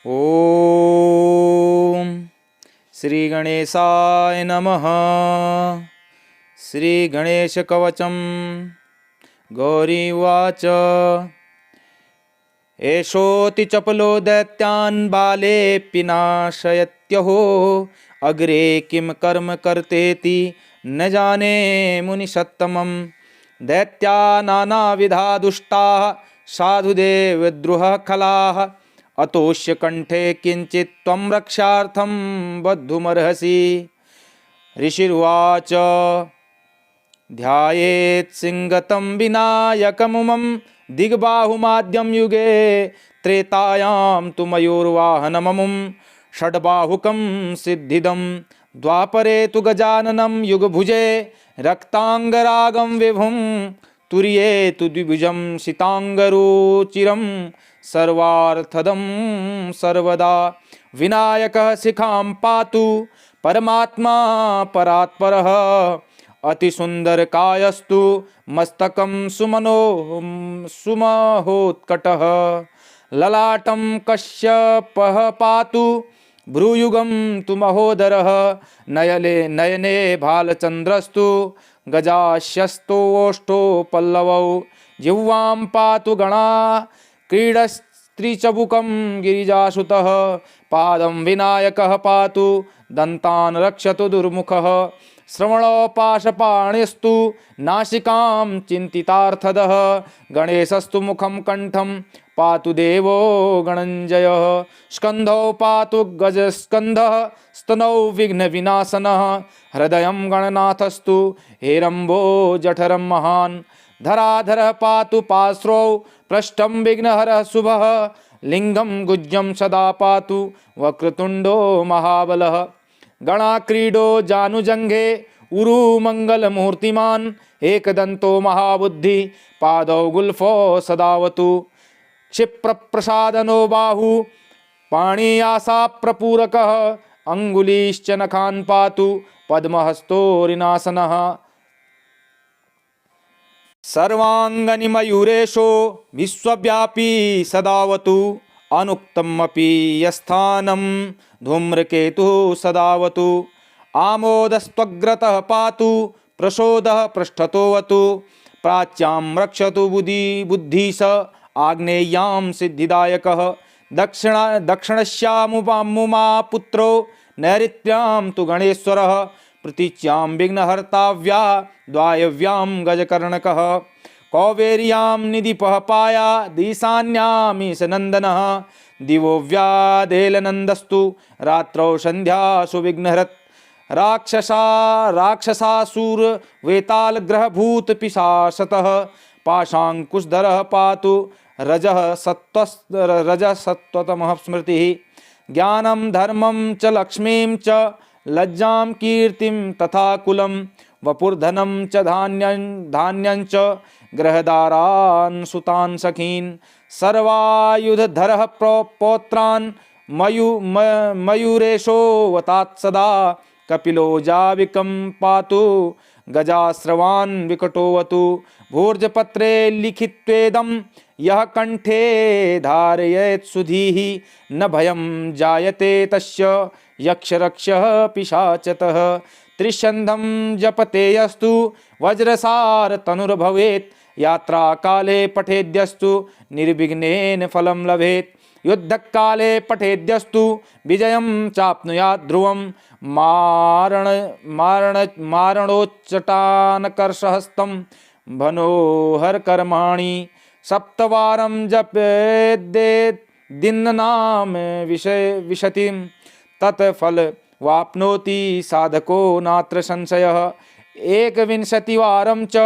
ओम श्री गणेशाय नमः। श्री गणेश कवचम। गौरी उवाच एषोऽति चपलो दैत्यान् बालेऽपि नाशयत्यहो अग्रे किं कर्म कर्तेति न जाने मुनिसत्तमम्। दैत्या नानाविधा दुष्टाः साधुदेवद्रुहः खलाः अतोऽस्य कंठे किंचित् त्वं रक्षार्थं बद्धुमर्हसि। ऋषिर्वाच ध्यायेत् सिंगतं विनायकमुमं दिग्बाहुमाद्यं युगे त्रेतायां तु मयूरवाहनममुं षड्बाहुकं सिद्धिदं द्वापरे तु गजाननं युगभुजे रक्तांगरागं विभुं तुर्ये तु द्विभुजं सितांगरुचिरं सर्वार्थदं सर्वदा। विनायकः शिखां पातु परमात्मा परात्परः अतिसुन्दरकायस्तु मस्तकं सुमहोत्कटः। ललाटं कश्यपः पातु भ्रूयुगं तु महोदरः नयने भालचन्द्रस्तु गजास्यस्तोष्ठो पल्लवौ। जिह्वां पातु गणा क्रीडस्त्रिचबुकं गिरिजासुतः पादं विनायकः पातु दन्तान् रक्षतु दुर्मुखः। श्रवणो पाशपाणिस्तु नासिकां चिन्तितार्थदः गणेशस्तु मुखं कंठं पातु देवो गणञ्जयः। स्कन्धौ पातु गजस्कन्धः स्तनौ विघ्नविनाशनः हृदयं गणनाथस्तु हेरम्बो जठरं महान्। धराधरः पातु पार्श्वौ पृष्ठं विघ्नहरः शुभः लिंगं गुज्जं सदा पातु वक्रतुण्डो महाबलः। गणाक्रीडो जानुजंघे उरु मंगलमूर्तिमान् एकदन्तो महाबुद्धि पादौ गुल्फो सदावतु। क्षिप्रप्रसादनो बाहु पाणियासा प्रपूरकः अंगुलीश्च नखान् पातु पद्महस्तोरिनासनः। सर्वांगनिमयूरेशो विश्वव्यापी सदावतु अनुक्तमपि यस्थानं धूम्रकेतुः सदावतु। आमोदस्त्वग्रतः पातु प्रसोदः पृष्ठतोऽवतु प्राच्यां रक्षतु बुद्धिश आग्नेय्यां सिद्धिदायकः। दक्षिणस्यामुमा पुत्रो नैऋत्यां तु गणेश्वरः प्रतीच्यां विघ्नहर्ताव्या द्वायव्यां गजकर्णकः। कौवेर्यां निधिपः पाया दीशान्यामीशनन्दनः दिवो व्यादेलनन्दस्तु रात्रौ सन्ध्यासु विघ्नहरत्। राक्षसासुर वेतालग्रहभूतपिशाचतः पाशाङ्कुशधरः पातु रजः सत्त्वतमः स्मृतिः। ज्ञानं धर्मं च लक्ष्मीं च लज्जां कीर्तिं तथा कुलं वपुर्धनं च धान्यं च गृहदारान् सुतान् सखीन्। सर्वायुधधरः पौत्रान् मयूरेशो वतात् सदा कपिलो जाविकं पातु गजाश्रवान् विकटोऽवतु। भूर्जपत्रे लिखित्वेदं यः कंठे धारयेत् सुधीः न भयं जायते तस्य यक्षरक्षः पिशाचतः। त्रिशन्धं जपते यस्तु वज्रसार तनुर्भवेत् यात्रा काले पठेद्यस्तु निर्विघ्नेन फलं लभेत्। युद्धकाले पठेद्यस्तु विजयं चाप्नुयात् ध्रुवं। मारणोच्चटानकर्षहस्तं मनोहरकर्माणि सप्तवारं जपेद्येत् दिन्नाम विशतिं तत्फल वाप्नोति साधको नात्र संशयः। एकविंशतिवारं च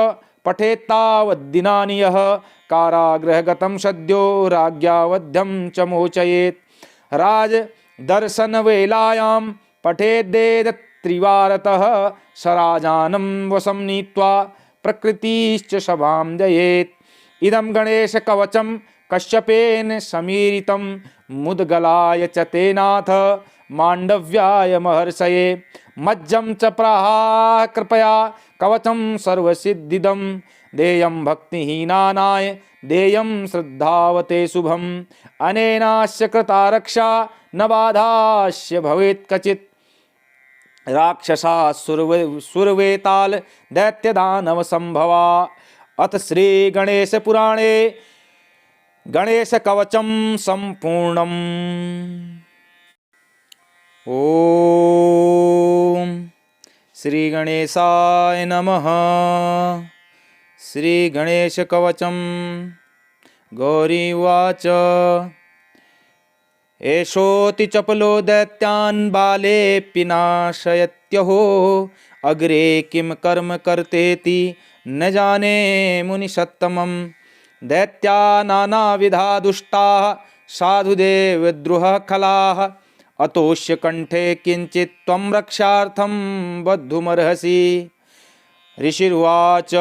पठेत्तावद्दिनानि यः कारागृहगतं सद्यो राज्ञावध्यं च मोचयेत्। राजदर्शनवेलायां पठेद्येत्त्रिवारतः सराजानं वशं नीत्वा प्रकृतिश्च सभां जयेत्। इदं गणेशकवचं कश्यपेन समीरितं मुद्गलाय च तेनाथ मांडव्याय महर्षये। मज्जं च प्राह कृपया कवचं सर्वसिद्धिदं देयं भक्तिहीनानाय देयं श्रद्धावते शुभम। अनेनास्य कृता रक्षा न बाधास्य भवेत् कचित्। राक्षसा सुरवेताल दैत्यदानव संभवा। अथ श्री गणेश पुराणे गणेश कवचम संपूर्णम। ओम श्री गणेशाय नमः। श्री गणेश कवचम। गौरी उवाच एषोऽति चपलो दैत्यान् बालेऽपि नाशयत्यहो। अग्रे किं कर्म कर्तेति न जाने मुनिसत्तमम्। दैत्या नानाविधा दुष्टाः साधुदेवद्रुह खलाः। अतोऽस्य कण्ठे किञ्चित् त्वं रक्षार्थं बद्धुमर्हसि। ऋषिरुवाच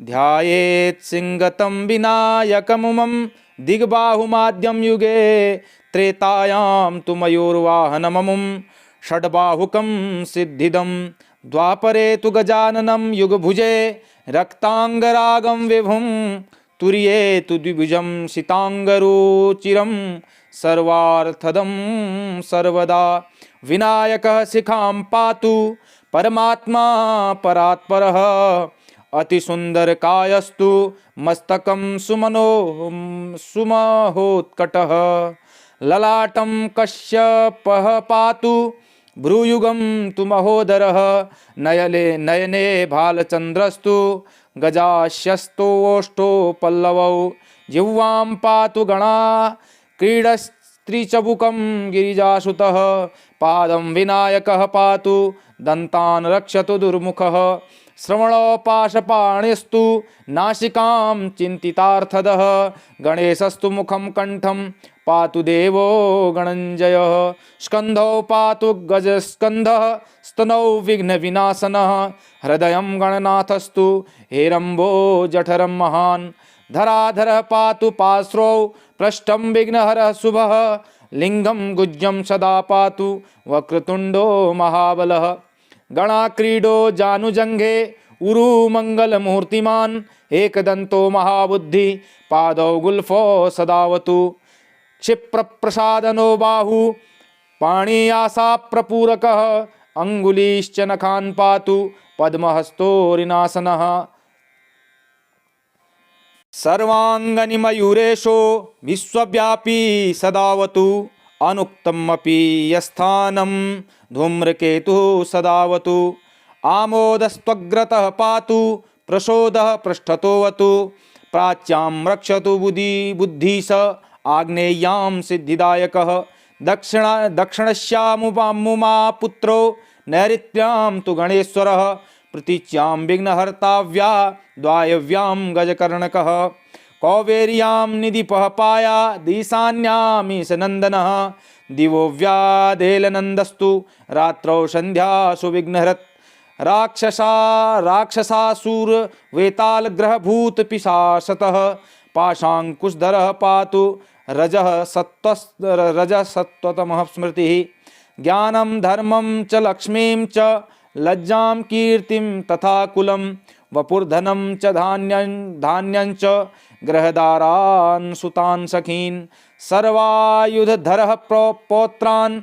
ध्यायेत् सिंगतं विनायकमुमं दिग्बाहुमाद्यं युगे। त्रेतायां तु मयूरवाहनममुं षड्बाहुकं सिद्धिदं। द्वापरे तु गजाननं युगभुजे रक्तांगरागं विभुं। तुर्ये तु द्विभुजं सितांगरुचिरं सर्वार्थदं सर्वदा। विनायकः शिखां पातु परमात्मा परात्परः। अतिसुन्दरकायस्तु मस्तकं सुमहोत्कटः। ललाटं कश्यपः पातु भ्रूयुगं तु महोदरः। नयने भालचन्द्रस्तु गजास्यस्तोष्ठो पल्लवौ। जिह्वां पातु गणा क्रीडस्त्रिचबुकं गिरिजासुतः। पादं विनायकः पातु दन्तान् रक्षतु दुर्मुखः। श्रवणो पाशपाणिस्तु नासिकां चिन्तितार्थदः। गणेशस्तु मुखं कण्ठं पातु देवो गणञ्जयः। स्कन्धौ पातु गजस्कन्धः स्तनौ विघ्नविनाशनः। हृदयं गणनाथस्तु हेरम्बो जठरं महान्। धराधरः पातु पार्श्वौ पृष्ठं विघ्नहरः शुभः। लिङ्गं गुज्जं सदा पातु वक्रतुण्डो महाबलः। गणाक्रीडो जानुजङ्घे उरु मङ्गलमूर्तिमान्। एकदन्तो महाबुद्धि पादौ गुल्फो सदावतु। क्षिप्रप्रसादनो बाहु पाणियासाप्रपूरकः। अङ्गुलीश्च नखान् पातु पद्महस्तोरिनासनः। सर्वाङ्गनिमयूरेशो विश्वव्यापी सदावतु। अनुक्तमपि यस्थानं धूम्रकेतुः सदावतु। आमोदस्त्वग्रतः पातु प्रसोदः पृष्ठतोऽवतु। प्राच्यां रक्षतु बुद्धिश आग्नेय्यां सिद्धिदायकः। दक्षिणस्यामुमा पुत्रो नैऋत्यां तु गणेश्वरः। प्रतीच्यां विघ्नहर्ताव्या द्वायव्यां गजकर्णकः। कौवेर्यां निधिपः पाया ईशान्यामीशनन्दनः। दिवो व्यादेलनन्दस्तु रात्रौ सन्ध्यासु विघ्नहरत्। राक्षसासुर वेतालग्रहभूतपिशाचतः। पाशाङ्कुशधरः पातु रजः सत्त्वतमः स्मृतिः। ज्ञानं धर्मं च लक्ष्मीं च लज्जां कीर्तिं तथा कुलं। वपुर्धनं च धान्यं च गृहदारान् सुतान् सखीन्। सर्वायुधधरः पौत्रान्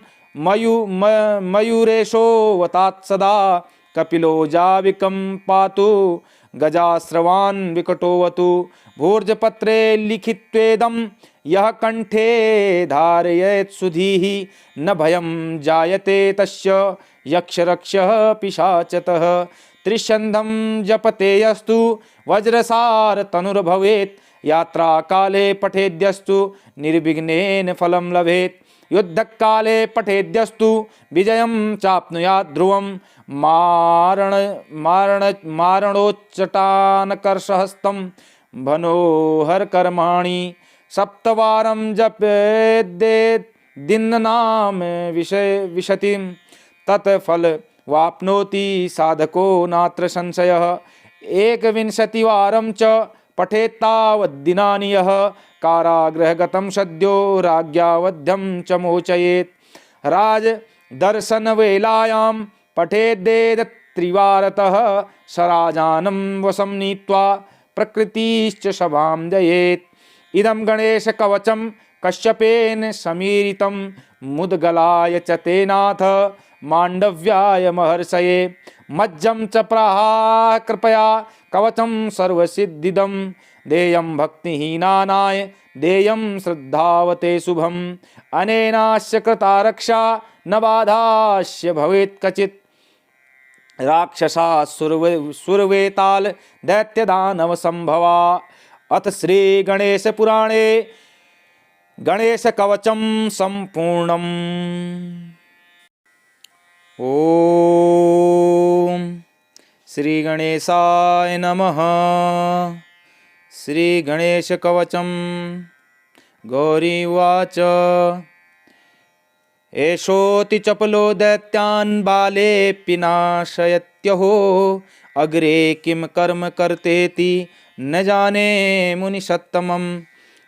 मयूरेशो वतात् सदा। कपिलो जाविकं पातु गजाश्रवान् विकटोऽवतु। भूर्जपत्रे लिखित्वेदं यः कण्ठे धारयेत् सुधीः। न भयं जायते तस्य यक्षरक्षः पिशाचतः। त्रिशन्धं जपते यस्तु वज्रसार तनुर्भवेत्। यात्रा काले पठेद्यस्तु निर्विघ्नेन फलं लभेत्। युद्धकाले पठेद्यस्तु विजयं चाप्नुयात् ध्रुवं। मारणोच्चटानकर्षहस्तं मनोहरकर्माणि। सप्तवारं जपेद्येत् दिन्नाम विशतिं। तत्फल वाप्नोति साधको नात्र संशयः। एकविंशतिवारं च पठेत्तावद्दिनानि यः। कारागृहगतं सद्यो राज्ञावध्यं च मोचयेत्। राजदर्शनवेलायां पठेद्येत् त्रिवारतः सराजानं वशं नीत्वा प्रकृतिश्च सभां जयेत्। इदं गणेशकवचं कश्यपेन समीरितं मुद्गलाय च तेनाथ माण्डव्याय महर्षये। मज्जं च प्राह कृपया कवचं सर्वसिद्धिदं देयं भक्तिहीनानाय देयं श्रद्धावते शुभम्। अनेनास्य कृता रक्षा न बाधास्य भवेत् कचित्। राक्षसा सुरवेताल दैत्यदानव संभवा। अथ श्री गणेश पुराणे गणेश कवचं संपूर्णम्। ओम श्री गणेशाय नमः। श्री गणेश कवचं गौरी उवाच। एषोऽति चपलो दैत्यान् बालेऽपि नाशयत्यहो। अग्रे किं कर्म कर्तेति न जाने मुनिसत्तमम्।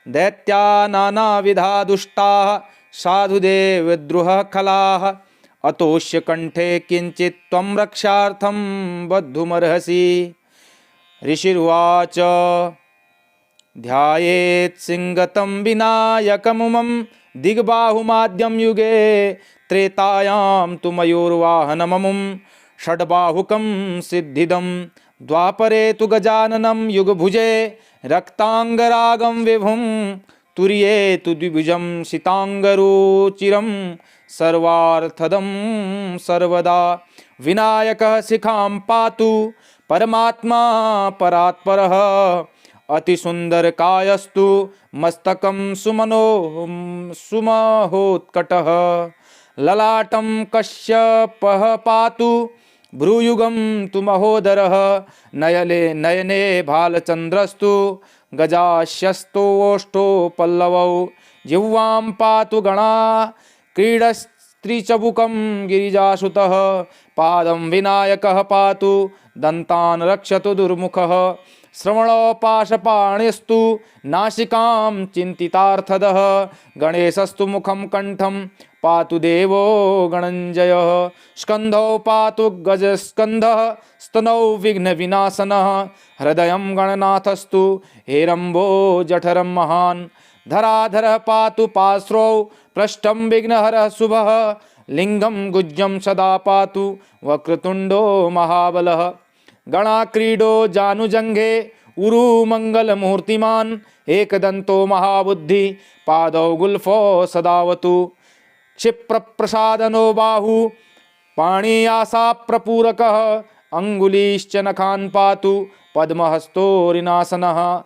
दैत्या नानाविधा दुष्टाः साधुदेवद्रुह खलाः। अतोऽस्य कण्ठे किञ्चित् त्वं रक्षार्थं बद्धुमर्हसि। ऋषिरुवाच ध्यायेत् सिंगतं विनायकमुमं दिग्बाहुमाद्यं युगे। त्रेतायां तु मयूरवाहनममुं षड्बाहुकं सिद्धिदं। द्वापरे तु गजाननं युगभुजे रक्तांगरागं विभुं। तुर्ये तु द्विभुजं सितांगरुचिरं सर्वार्थदं सर्वदा। विनायकः शिखां पातु परमात्मा परात्परः। अतिसुन्दरकायस्तु मस्तकं सुमहोत्कटः। ललाटं कश्यपः पातु भ्रूयुगं तु महोदरः। नयने भालचन्द्रस्तु गजास्यस्तोष्ठो पल्लवौ। जिह्वां पातु गणा क्रीडस्त्रिचबुकं गिरिजासुतः। पादं विनायकः पातु दन्तान् रक्षतु दुर्मुखः। श्रवणो पाशपाणिस्तु नासिकां चिन्तितार्थदः। गणेशस्तु मुखं कण्ठं पातु देवो गणञ्जयः। स्कन्धौ पातु गजस्कन्धः स्तनौ विघ्नविनाशनः। हृदयं गणनाथस्तु हेरम्बो जठरं महान्। धराधरः पातु पार्श्वौ पृष्ठं विघ्नहरः शुभः। लिङ्गं गुज्जं सदा पातु वक्रतुण्डो महाबलः। गणाक्रीडो जानुजङ्घे उरु मङ्गलमूर्तिमान्। एकदन्तो महाबुद्धि पादौ गुल्फो सदावतु। क्षिप्रप्रसादनो बाहु पाणियासा प्रपूरकः। अङ्गुलीश्च नखान् पातु पद्महस्तोरिनासनः।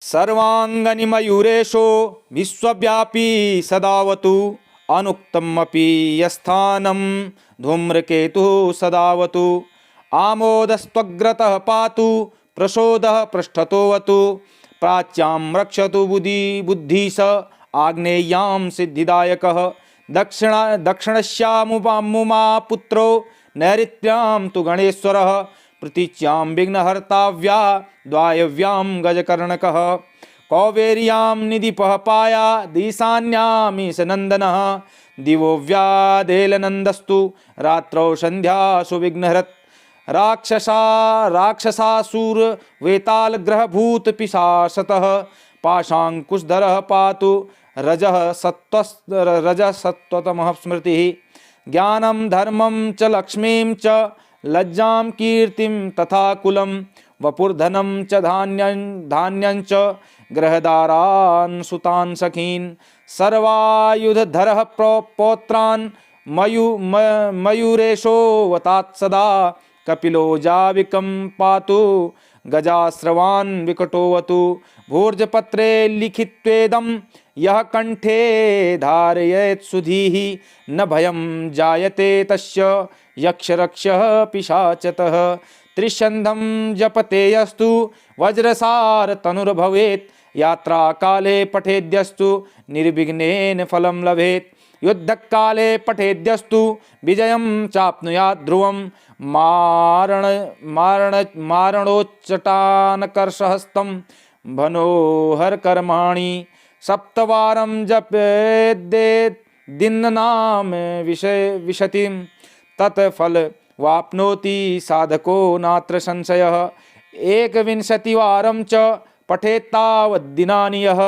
सर्वाङ्गनिमयूरेशो विश्वव्यापी सदावतु। अनुक्तमपि यस्थानं धूम्रकेतुः सदावतु। आमोदस्त्वग्रतः पातु प्रसोदः पृष्ठतोऽवतु। प्राच्यां रक्षतु बुद्धिश आग्नेय्यां सिद्धिदायकः। दक्षिणस्यामुमा पुत्रो नैऋत्यां तु गणेश्वरः। प्रतीच्यां विघ्नहर्ताव्या द्वायव्यां गजकर्णकः। कौवेर्यां निधिपः पाया ईशान्यामीशनन्दनः। दिवो व्यादेलनन्दस्तु रात्रौ सन्ध्यासु विघ्नहरत्। राक्षसासूरवेतालग्रहभूतपिशाचतः। पाशाङ्कुशधरः पातु रजः सत्त्वतमः स्मृतिः। ज्ञानं धर्मं च लक्ष्मीं च लज्जां कीर्तिं तथा कुलं। वपुर्धनं च धान्यं च गृहदारान् सुतान् सखीन्। सर्वायुधधरः पौत्रान् मयूरेशोऽवतात् सदा। कपिलो जाविकं पातु गजाश्रवान् विकटोऽवतु। भोर्जपत्रे लिखित्वेदं यः कण्ठे धारयेत् सुधीः। न भयं जायते तस्य यक्षरक्षः पिशाचतः। त्रिशन्धं जपते यस्तु वज्रसार तनुर्भवेत्। यात्रा काले पठेद्यस्तु निर्विघ्नेन फलं लभेत्। युद्धकाले पठेद्यस्तु विजयं चाप्नुयात् ध्रुवं। मारणोच्चटानकर्षहस्तं मनोहरकर्माणि। सप्तवारं जपेद्येत् दिन्नाम विशतिं। तत्फल वाप्नोति साधको नात्र संशयः। एकविंशतिवारं च पठेत्तावद्दिनानि यः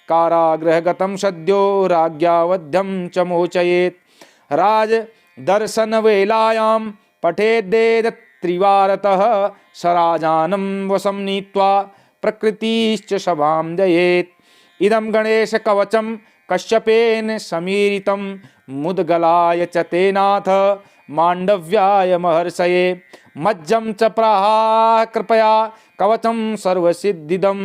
कारागृहगतं सद्यो राज्ञावध्यं च मोचयेत्। राजदर्शनवेलायां पठेद्वेद त्रिवारतः सराजानं वशं नीत्वा प्रकृतिश्च सभां जयेत्। इदं गणेशकवचं कश्यपेन समीरितं मुद्गलाय च तेनाथ माण्डव्याय महर्षये। मज्जं च प्राह कृपया कवचं सर्वसिद्धिदं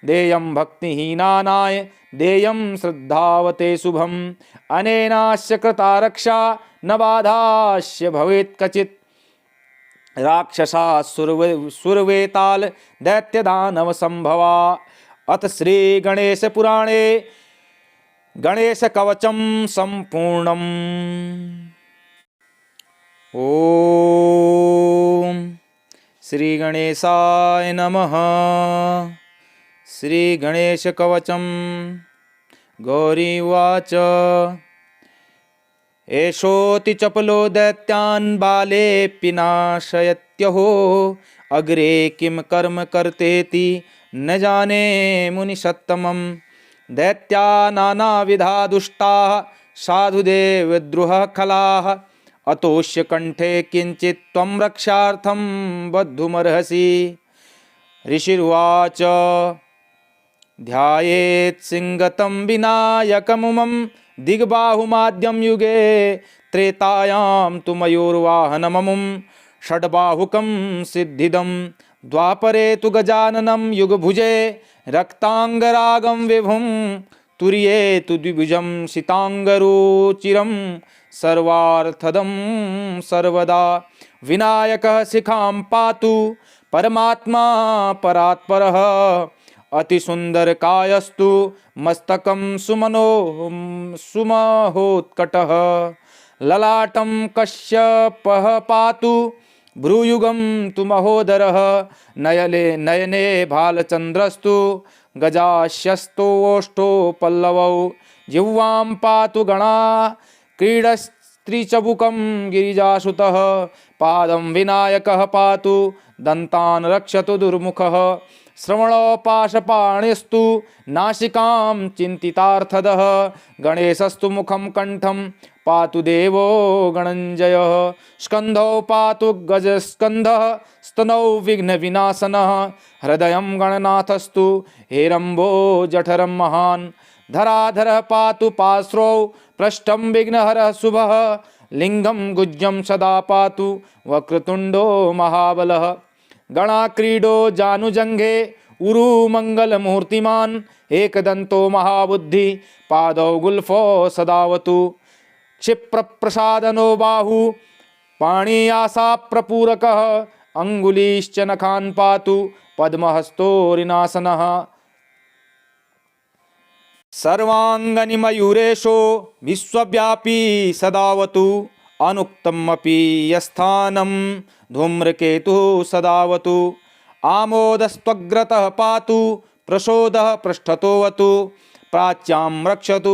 देयं भक्तिहीनानाय देयं श्रद्धावते शुभम्। अनेनास्य कृता रक्षा न बाधास्य भवेत् कचित्। राक्षसा सुरवेताल दैत्यदानव संभवा। अथ श्री गणेश पुराणे गणेश कवचं संपूर्णम्। ओम श्री गणेशाय नमः। श्री गणेश कवचं गौरी उवाच एषोऽति चपलो दैत्यान् बालेऽपि नाशयत्यहो अग्रे किं कर्म कर्तेति न जाने मुनिसत्तमम्। दैत्या नानाविधा दुष्टाः साधुदेवद्रुहः खलाः अतोऽस्य कण्ठे किञ्चित् त्वं रक्षार्थं बद्धुमर्हसि। ऋषिरुवाच ध्यायेत् सिंगतं विनायकमुमं दिग्बाहुमाद्यं युगे त्रेतायां तु मयूरवाहनममुं षड्बाहुकं सिद्धिदं द्वापरे तु गजाननं युगभुजे रक्तांगरागं विभुं तुर्ये तु द्विभुजं सितांगरुचिरं सर्वार्थदं सर्वदा। विनायकः शिखां पातु परमात्मा परात्परः अतिसुन्दरकायस्तु मस्तकं सुमहोत्कटः। ललाटं कश्यपः पातु भ्रूयुगं तु महोदरः नयने भालचन्द्रस्तु गजास्यस्तोष्ठो पल्लवौ। जिह्वां पातु गणा क्रीडस्त्रिचबुकं गिरिजासुतः पादं विनायकः पातु दन्तान् रक्षतु दुर्मुखः। श्रवणो पाशपाणिस्तु नासिकां चिन्तितार्थदः गणेशस्तु मुखं कण्ठं पातु देवो गणञ्जयः। स्कन्धौ पातु गजस्कन्धः स्तनौ विघ्नविनाशनः हृदयं गणनाथस्तु हेरम्बो जठरं महान्। धराधरः पातु पार्श्वौ पृष्ठं विघ्नहरः शुभः लिङ्गं गुज्जं सदा पातु वक्रतुण्डो महाबलः। गणाक्रीडो जानुजङ्घे उरु मङ्गलमूर्तिमान् एकदन्तो महाबुद्धि पादौ गुल्फो सदावतु। क्षिप्रप्रसादनो बाहु पाणियासा प्रपूरकः अङ्गुलीश्च नखान् पातु पद्महस्तोरिनासनः। सर्वाङ्गनिमयूरेशो विश्वव्यापी सदावतु अनुक्तमपि यस्थानं धूम्रकेतुः सदावतु। आमोदस्त्वग्रतः पातु प्रसोदः पृष्ठतोऽवतु प्राच्यां रक्षतु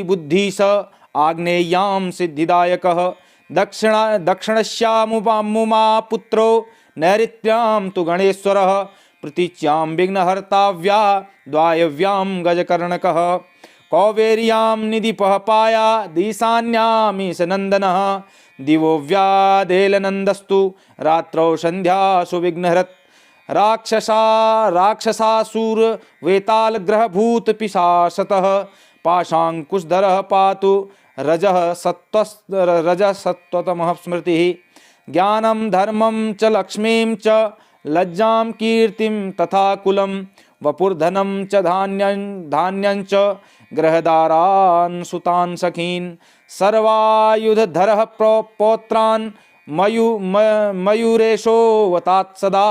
बुद्धिश आग्नेय्यां सिद्धिदायकः। दक्षिणस्यामुमा पुत्रो नैऋत्यां तु गणेश्वरः प्रतीच्यां विघ्नहर्ताव्या द्वायव्यां गजकर्णकः। कौवेर्यां निधिपः पाया ईशान्यामीशनन्दनः दिवो व्यादेलनन्दस्तु रात्रौ सन्ध्यासु विघ्नहरत्। राक्षसासूरवेतालग्रहभूतपिशाचतः पाशाङ्कुशधरः पातु रजः सत्त्वतमः स्मृतिः। ज्ञानं धर्मं च लक्ष्मीं च लज्जां कीर्तिं तथा कुलं वपुर्धनं च धान्यं च गृहदारान् सुतान् सखीन्। सर्वायुधधरः पौत्रान् मयूरेशोऽवतात् सदा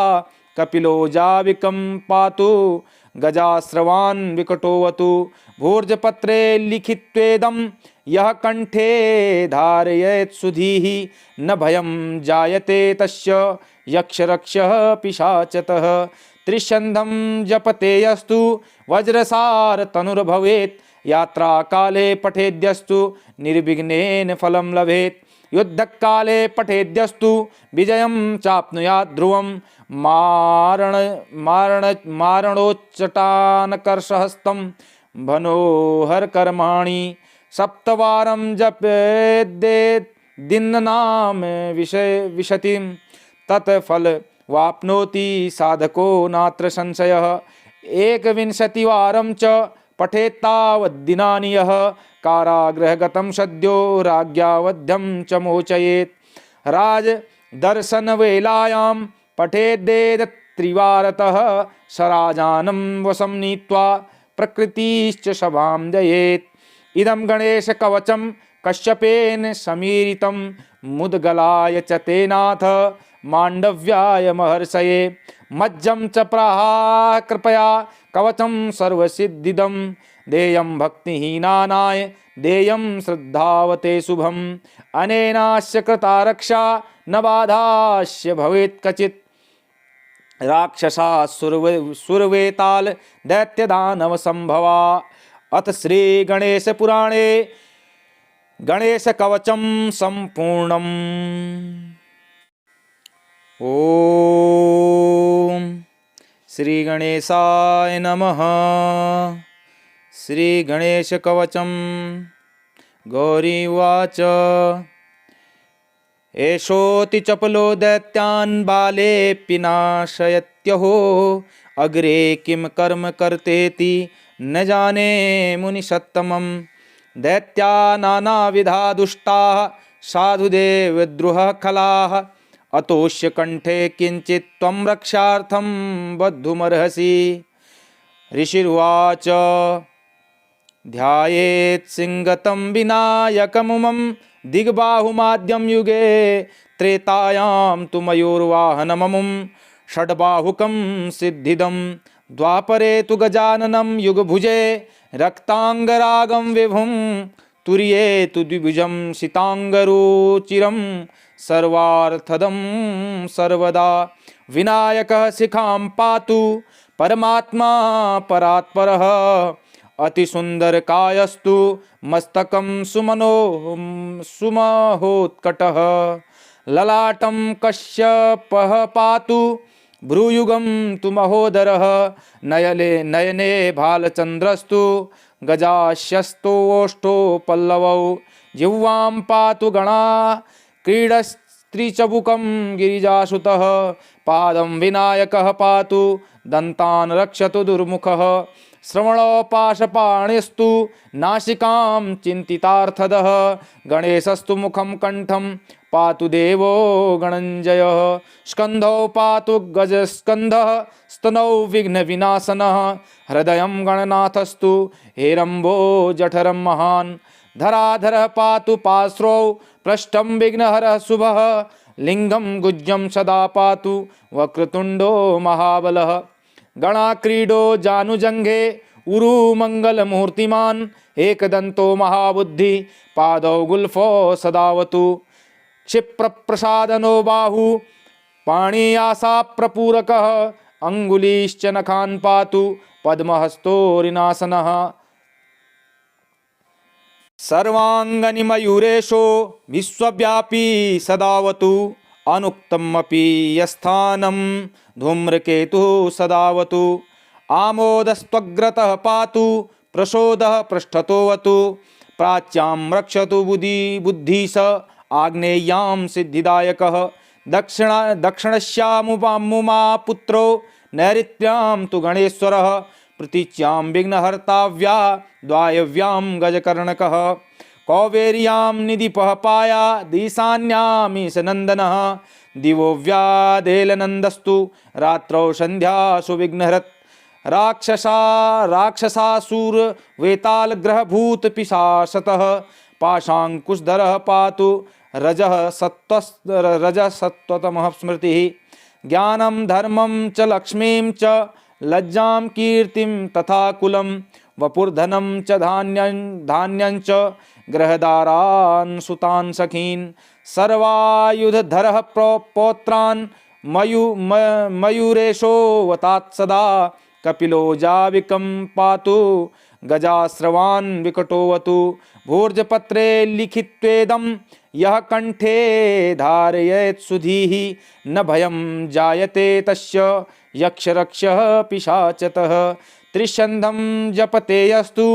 कपिलो जाविकं पातु गजाश्रवान् विकटोऽवतु। भूर्जपत्रे लिखित्वेदं यः कण्ठे धारयेत् सुधीः न भयं जायते तस्य यक्षरक्षः पिशाचतः। त्रिशन्धं जपते यस्तु वज्रसार तनुर्भवेत् यात्रा काले पठेद्यस्तु निर्विघ्नेन फलं लभेत्। युद्धकाले पठेद्यस्तु विजयं चाप्नुयात् ध्रुवं मारणोच्चटानकर्षहस्तं मनोहरकर्माणि सप्तवारं जपेद्येत् दिन्नाम विशतिं तत्फल वाप्नोति साधको नात्र संशयः। एकविंशतिवारं च पठेत्तावद्दिनानि यः कारागृहगतं सद्यो राज्ञावध्यं च मोचयेत्। राजदर्शनवेलायां पठेद्येत्त्रिवारतः सराजानं वशं नीत्वा प्रकृतिश्च सभां जयेत्। इदं गणेशकवचं कश्यपेन समीरितं मुद्गलाय च तेनाथ माण्डव्याय महर्षये। मज्जं च प्राह कृपया कवचं सर्वसिद्धिदं देयं भक्तिहीनानाय देयं श्रद्धावते शुभम्। अनेनास्य कृता रक्षा न बाधास्य भवेत् कचित्। राक्षसा सुरवेताल दैत्यदानव संभवा। अथ श्री गणेश पुराणे गणेश कवचं संपूर्णम्। ओम श्री गणेशाय नमः। श्री गणेश कवचं गौरी उवाच एषोऽति चपलो दैत्यान् बालेऽपि नाशयत्यहो अग्रे किं कर्म कर्तेति न जाने मुनिसत्तमम्। दैत्या नानाविधा दुष्टाः साधुदेवद्रुहः खलाः अतोऽस्य कंठे किंचित् त्वं रक्षार्थं बद्धुमर्हसि। ऋषिरुवाच ध्यायेत् सिंगतं विनायकमुमं दिग्बाहुमाद्यं युगे त्रेतायां तु मयूरवाहनममुं षड्बाहुकं सिद्धिदं द्वापरे तु गजाननं युगभुजे रक्तांगरागं विभुं तुर्ये तु द्विभुजं सितांगरुचिरं सर्वार्थदं सर्वदा। विनायकः शिखां पातु परमात्मा परात्परः अतिसुन्दरकायस्तु मस्तकं सुमहोत्कटः। ललाटं कश्यपः पातु भ्रूयुगं तु महोदरः नयने भालचन्द्रस्तु गजास्यस्तोष्ठो पल्लवौ। जिह्वां पातु गणा क्रीडस्त्रिचबुकं गिरिजासुतः पादं विनायकः पातु दन्तान् रक्षतु दुर्मुखः। श्रवणो पाशपाणिस्तु नासिकां चिन्तितार्थदः गणेशस्तु मुखं कंठं पातु देवो गणञ्जयः। स्कन्धौ पातु गजस्कन्धः स्तनौ विघ्नविनाशनः हृदयं गणनाथस्तु हेरम्बो जठरं महान्। धराधरः पातु पार्श्वौ पृष्ठं विघ्नहरः शुभः लिंगं गुज्जं सदा पातु वक्रतुण्डो महाबलः। गणाक्रीडो जानुजंघे उरु मंगलमूर्तिमान् एकदन्तो महाबुद्धि पादौ गुल्फो सदावतु। क्षिप्रप्रसादनो बाहु पाणियासा प्रपूरकः अंगुलीश्च नखान् पातु पद्महस्तोरिनासनः। सर्वांगनिमयूरेशो विश्वव्यापी सदावतु अनुक्तमपि यस्थानं धूम्रकेतुः सदावतु। आमोदस्त्वग्रतः पातु प्रसोदः पृष्ठतोऽवतु प्राच्यां रक्षतु बुद्धिस आग्नेय्यां सिद्धिदायकः। दक्षिणस्यामुमा पुत्रो नैऋत्यां तु गणेश्वरः प्रतीच्यां विघ्नहर्ताव्या द्वायव्यां गजकर्णकः। कौवेर्यां निधिपः पाया दीशान्यामीशनन्दनः दिवो व्यादेलनन्दस्तु रात्रौ सन्ध्यासु विघ्नहरत्। राक्षसासुर वेतालग्रहभूतपिशाचतः पाशाङ्कुशधरः पातु रजः सत्त्वतमः स्मृतिः। ज्ञानं धर्मं च लक्ष्मीं च लज्जां कीर्तिं तथा कुलं वपुर्धनं च धान्यं च गृहदारान् सुतान् सखीन्। सर्वायुधधरः पौत्रान् मयूरेशो वतात् सदा कपिलो जाविकं पातु गजाश्रवान् विकटोवतु। भूर्जपत्रे लिखित्वेदं यः कंठे धारयेत् सुधीः न भयं जायते तस्य यक्षरक्षः पिशाचतः त्रिशन्धं जपते यस्तु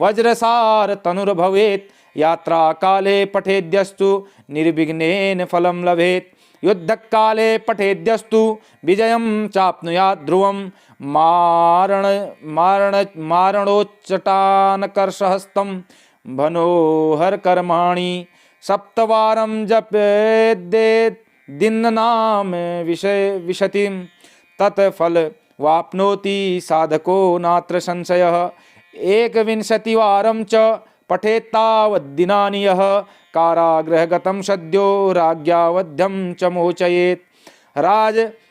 वज्रसार तनुर्भवेत् यात्रा काले पठेद्यस्तु निर्विघ्नेन फलं लभेत् युद्धकाले पठेद्यस्तु विजयं चाप्नुयात् ध्रुवं मारणोच्चटानकर्षहस्तं भनोहर कर्माणि सप्तवारं जपेद्येत् दिन्नाम विशतिं तत्फल वाप्नोति साधको नात्र संशयः एकविंशतिवारं च पठेत्तावद्दिनानि यः कारागृहगतं सद्यो राज्ञावध्यं च मोचयेत् राजदर्शनवेलायां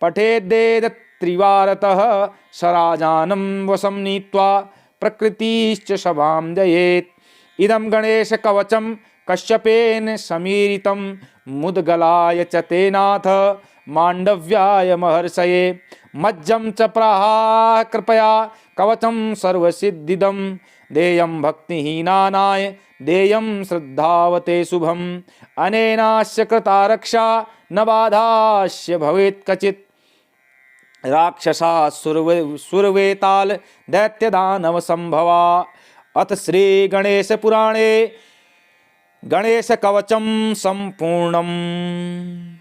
पठेद्येद त्रिवारतः सराजानं वशं नीत्वा प्रकृतिश्च सभां जयेत् इदं गणेशकवचं कश्यपेन समीरितं मुद्गलाय च तेनाथ माण्डव्याय महर्षये मज्जं च प्राह कृपया कवचं सर्वसिद्धिदं देयं भक्तिहीनानाय देयं श्रद्धावते शुभम् अनेनास्य कृता रक्षा न बाधास्य भवेत् कचित् राक्षसा सुरवेताल दैत्यदानव संभवा। अथ श्री गणेश पुराणे गणेश कवचं संपूर्णम्।